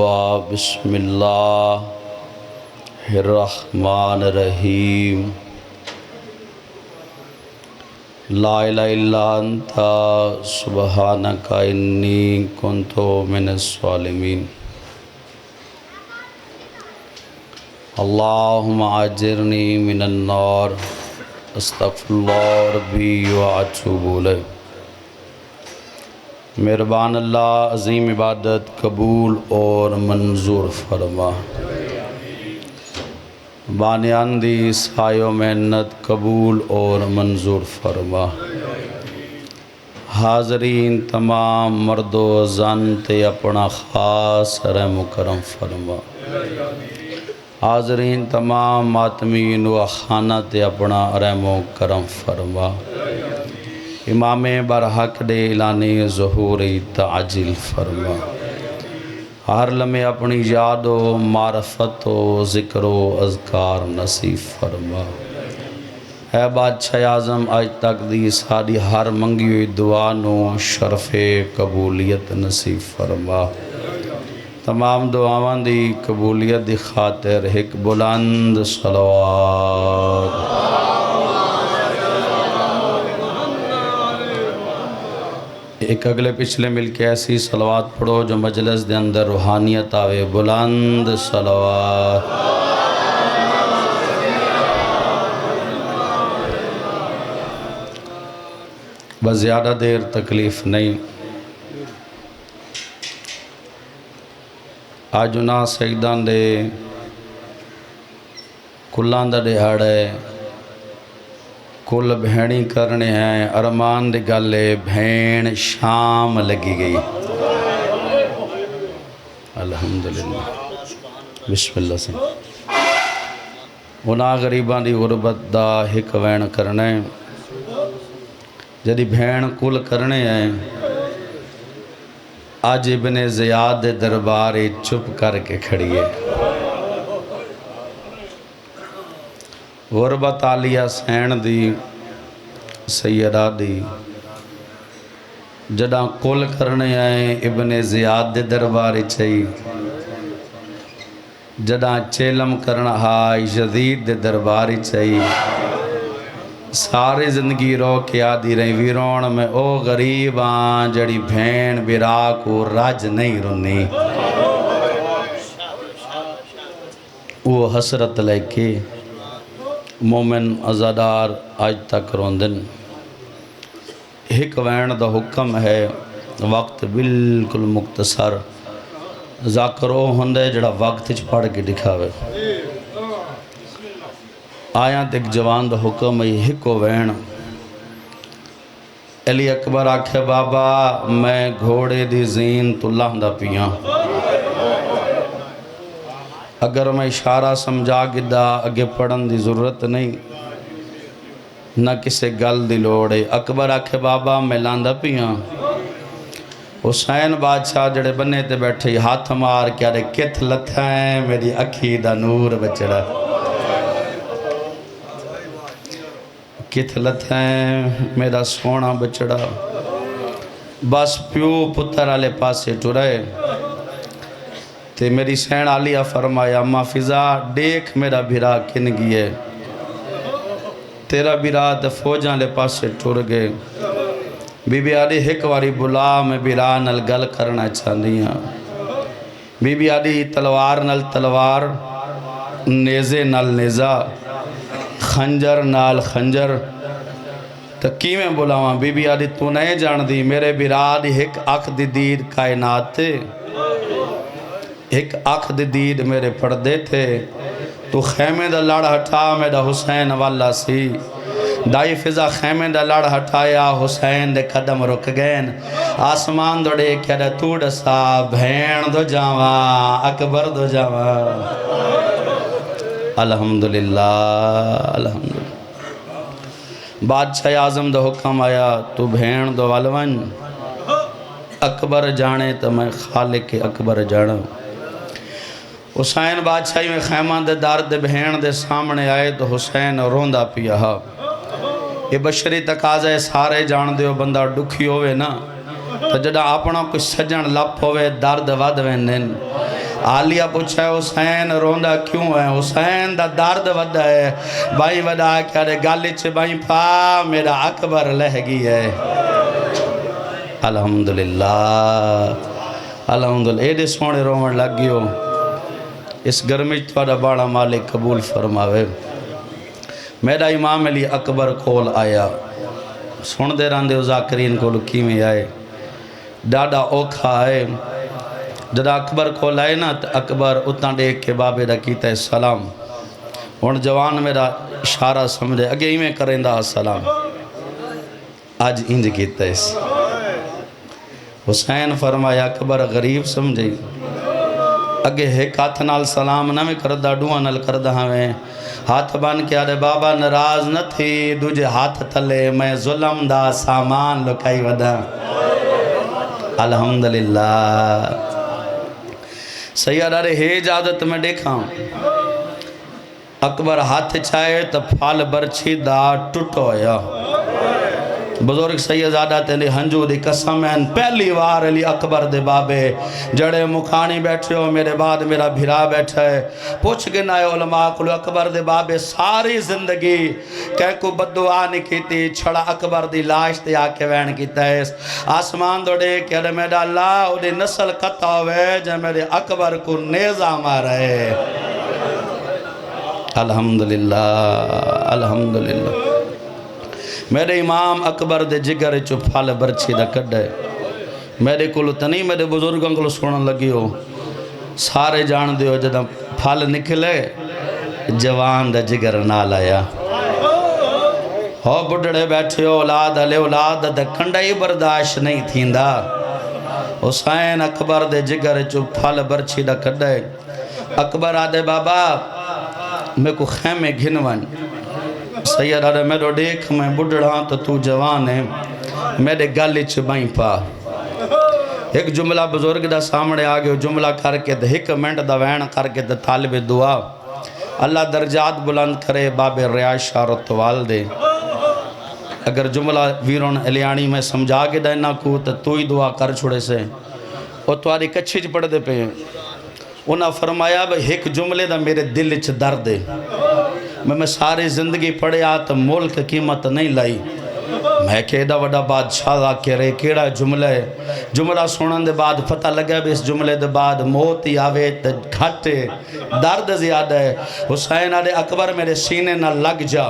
بسم اللہ الرحمن الرحیم لا الہ الا انت سبحانک انی کنت من الظالمین اللہم اجرنی من النار استغفر اللہ ربی واتوب الیہ۔ مہربان اللہ عظیم عبادت قبول اور منظور فرما، بانیان دی سایہ و محنت قبول اور منظور فرما۔ حاضرین تمام مرد و زن تے اپنا خاص رحم و کرم فرما۔ حاضرین تمام ماتمین و خانہ تے اپنا رحم و کرم فرما۔ امام برحق دے اعلانی ظہوری تعجیل فرما۔ ہر لمحے اپنی یاد و معرفت و ذکر و اذکار نصیب فرما۔ اے بادشاہ اعظم آج تک دی ساری ہر منگی ہوئی دعا نو شرف قبولیت نصیب فرما۔ تمام دعاواں دی قبولیت دی خاطر ایک بلند صلوات۔ ایک اگلے پچھلے مل کے ایسی صلوات پڑھو جو مجلس دے اندر روحانیت آوے۔ بلند صلوات۔ بس زیادہ دیر تکلیف نہیں۔ آج انہاں سیدان دے کلان دا دہاڑے کل بھینی کرنے ہیں، ارمان دے گلے بھین شام لگی گئی۔ الحمدللہ بسم اللہ سے انہاں غریبان دی غربت دا ہک وین کرنے جدی بھین کل کرنے ہیں۔ آج ابن زیاد دے دربارے چپ کر کے کھڑیے۔ غربت عالیہ سین دی سیدہ دی جڑا کل کرنے آئے ابن زیاد دے درباری چاہی، جڑا چیلم کرنا ہائی یزید دے درباری چاہی۔ ساری زندگی رو کے آدھی رہی ویرون میں او غریباں جڑی بھین برا کو راج نہیں رونی۔ وہ حسرت لے کے مومن ازادار آج تک روندن۔ ایک وین دا حکم ہے، وقت بالکل مختصر ذاکرو ہندے جڑا وقت چ پڑھ کے دکھاوے۔ آیاں تے ایک جوان دا حکم ہے، ایک وین علی اکبر آکھے بابا میں گھوڑے دی زین تو لاندہ پیاں، اگر میں اشارہ سمجھا گدا اگے پڑھن دی ضرورت نہیں، نہ کسے گل دی لوڑے۔ اکبر آکھے بابا میں لاندہ پیاں۔ حسین بادشاہ جڑے بنے تے بیٹھے ہاتھ مار کے آرے کت لتھائیں میری اکھی دا نور بچڑا، کت لتھائیں میرا سونا بچڑا۔ بس پیو پتر آلے پاسے ٹرائے تے میری سین عالیہ فرمایا اما فضا دیکھ میرا بھرا کن گئے، تیرا بھرا تے فوجاں لے پاسے ٹر گئے۔ بی بی آدھی ایک واری بلا میں بھرا نل گل کرنا چاندیاں۔ بی بی آدھی تلوار نل تلوار، نیزے نل نیزہ، خنجر نال خنجر، تکی میں بلاواں۔ بی بی آدھی تو نہیں جان دی میرے بھرا دی ایک اکھ دی دید کائنات تے، ایک اکھ دی دید میرے پردے تھے، تو خیمے دا لڑ ہٹا میرا حسین والا سی۔ دائی فضا خیمے دا لڑ ہٹایا حسین دے قدم رک گئن، آسمان دو ڈے کیا دے تو ڈسا بھین دو جاواں اکبر دو جاواں۔ الحمدللہ الحمدللہ۔ بادشاہ اعظم دا حکم آیا تو بھین دو والون، اکبر جانے تو میں خالق اکبر جانا۔ حسین بادشاہی میں خیمہ دے دار دے بہن دے سامنے آئے تو حسین روندہ پیا۔ یہ بشری تقاضے سارے جان دے ہو بندہ ڈکھی ہوئے نا، تو جڑا اپنا کچھ سجن لپ ہوئے درد ود ویندن، آلیہ پوچھا ہے حسین روندا کیوں ہے؟ حسین دا درد ودا ہے بھائی ودا کیا دے گالی چھے بھائی پا میرا اکبر لہ گئی ہے الحمدللہ الحمدللہ ایڈے سونے رومن لگ گئے ہو اس گرمی توڑا باڑا مالک قبول فرماوے میرا امام علی اکبر کول آیا سن دے راندے ذاکرین کو لکی میں آئے ڈاڈا اوکھا ہے جدا اکبر کول آئے نا اکبر اتنا دیکھ کے بابے دا کیتا ہے سلام ان جوان میرا اشارہ سمجھے اگے ہی میں کریں دا سلام آج انج کیتا ہے حسین فرمایا اکبر غریب سمجھے اگے ایک ہاتھ نال سلام نہ میں کردہ ڈوان نال کردہ ہمیں ہاتھ بان کے آدھے بابا نراز نہ تھی دوجہ ہاتھ تلے میں ظلم دا سامان لکائی ودا الحمدللہ سیدہ رہے اجازت میں دیکھا اکبر ہاتھ چاہے تو پھال برچی دا ٹوٹو یا بزرگ سیدزادہ تیلی ہنجو دی قسم ہیں پہلی وار علی اکبر دے بابے جڑے مکانی بیٹھے ہو میرے بعد میرا بھرا بیٹھا ہے پوچھ کے نائے علماء کلو اکبر دے بابے ساری زندگی کہہ کو بددعا نہیں کیتی چھڑا اکبر دی لاش تے آکے وین کیتا ہے آسمان دوڑے کہ ارے میرا اللہ انہیں نسل قطع ہوئے جب میرے اکبر کو نیزہ مارا ہے الحمدللہ الحمدللہ میرے امام اکبر دے جگر چو پھال برچی دا کڈ ہے میرے کلو تنی میرے بزرگوں کلو سنن لگی ہو سارے جان دے ہو جدہ پھال نکلے جوان دا جگر نال آیا ہو بڑھڑے بیٹھے ہو اولاد علی اولاد دا کنڈائی برداشت نہیں تھیندا حسین اکبر دے جگر چو پھال برچی دا کڈ ہے اکبر آدھے بابا میں کو خیمے گھنوان سید آدھے میرے دیکھ میں بڑھڑا تو جوان ہے میرے گالی چبائیں پا ایک جملہ بزرگ دا سامنے آگے جملہ کر کے ایک منٹ دا وین کر کے طالب دعا اللہ درجات بلند کرے باب ریاض شارت وال دے اگر جملہ ویرون الیانی میں سمجھا کے دینا کو تو ہی دعا کر چھوڑے سے اور تواری کچھے پڑھ دے پہ انہاں فرمایا بھئی ایک جملے دا میرے دل چھ درد ہے میں ساری زندگی پڑھے آتا ملک قیمت نہیں لائی میں کہہ وڈا بادشاہ دا کرے کیڑا جملہ ہے جملہ سنن دے بعد پتہ لگا بھی اس جملے دے بعد موت ہی آوے گھٹے درد زیادہ ہے حسین آدھے اکبر میرے سینے نہ لگ جا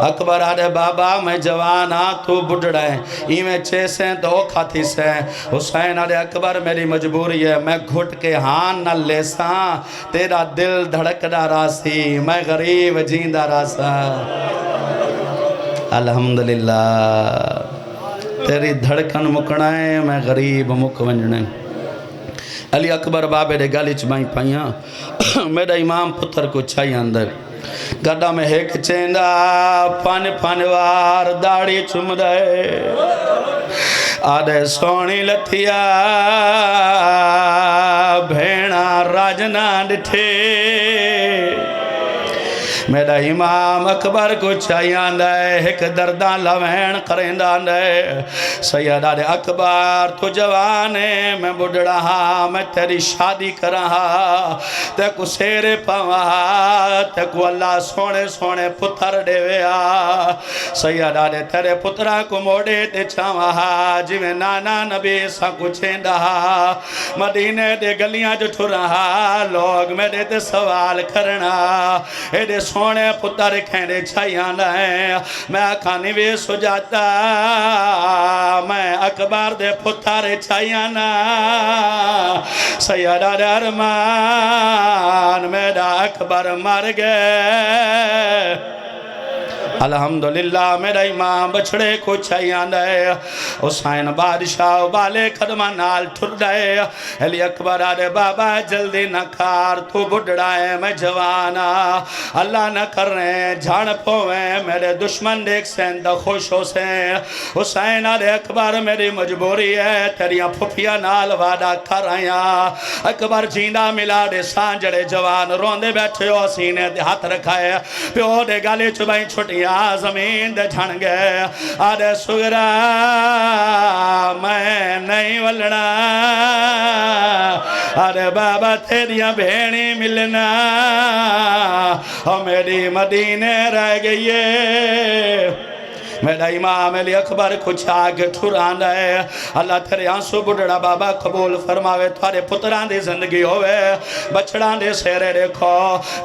اکبر آدھے بابا میں جوان ہاں تو بڑھڑا ہے ایمیں چیسیں تو کھاتی سے حسین آدھے اکبر میری مجبوری ہے میں گھٹ کے ہاں نہ لیساں تیرا دل دھڑکنا راسی میں غریب جیندہ راسا الحمدللہ تیری دھڑکن مکنا ہے میں غریب مک ونجنے علی اکبر بابے دے گالی چبائیں پائیاں میرا امام پتر کو چاہیے اندر گڑا میں ایک چیندہ پانوار داڑی چم دے آدھے سونی لتھیا بھینا راجنا ڈٹھے میرا امام اکبر کو چاہیان دے ایک دردان لوین قریندان دے سید آدھے اکبر تو جوانے میں بڑھڑا ہاں میں تیری شادی کرہا تے کو سیرے پاہا تے کو اللہ سونے سونے پتر دے ویا سید آدھے تیرے پترہ کو موڑے تے چاہا جی میں نانا نبی سا کو چھینڈا مدینے دے گلیاں جو ٹھرہا لوگ میں دے سوال کرنا اے دے سونے پتر کھینے چھائیاں لائیں میں کھانی بھی سجاتا میں اکبر دے پتر چھائیاں نا سیدہ درمان میرا اکبر مر گئے الحمدللہ میرا امام بچڑے کو چھائیاں دے حسین بادشاہ بالے قدمہ نال ٹھر دے علی اکبر آدھے بابا جلدی نہ کار تو بڑھڑا ہے میں جوانا اللہ نہ کر رہے جھاڑ پویں میرے دشمن دیکھ سین دا خوش ہو سین حسین آدھے اکبر میری مجبوری ہے تیریاں پھپیا نال وعدہ کر آیا اکبر جیندہ ملا دے سانجڑے جوان روندے بیٹھے ہو سینے دے ہاتھ رکھائے پیو دے گالے چبائیں چھوٹی دنیا زمین دے جھن گئے آدھے سگرا میں نہیں ولنا آدھے بابا تیریاں بھیڑی ملنا اور میری مدینے رہ گئی ہے میرا امام علی اکبر کچھ آگے ٹھران ہے اللہ تیرے آنسو بڑھڑا بابا قبول فرماوے تھارے پتران دی زندگی ہوئے بچڑان دے سیرے دیکھو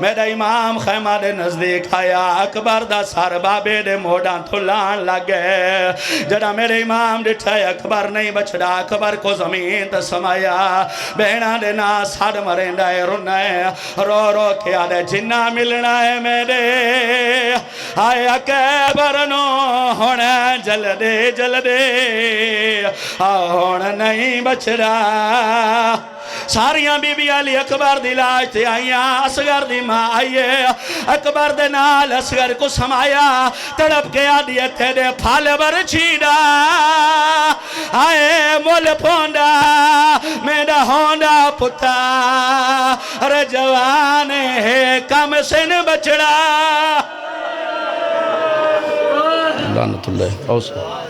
میرا امام خیمہ دے نزدیک آیا اکبر دا سار بابے دے موڑان تو لان لگے جڑا میرے امام ڈٹھائے اکبر نہیں بچڑا اکبر کو زمین تا سمایا بہنان دے نا ساڑ مرین دائے رونا ہے رو رو کے آدھے جنہ ملنا ہے میرے آئے اکبر نو ہونا جل دے ہونا نہیں بچ رہا ساریاں بی بی علی اکبر دی لاج تے آئیاں اصغر دی ماں آئیے اکبر دے نال اصغر کو سمایا تڑپ کے آدھی اتھے دے پھال بر چھیڑا آئے مول پونڈا میرا ہونڈا پتا رجوانے ہے کم سن بچڑا لعنت اللہ اوسا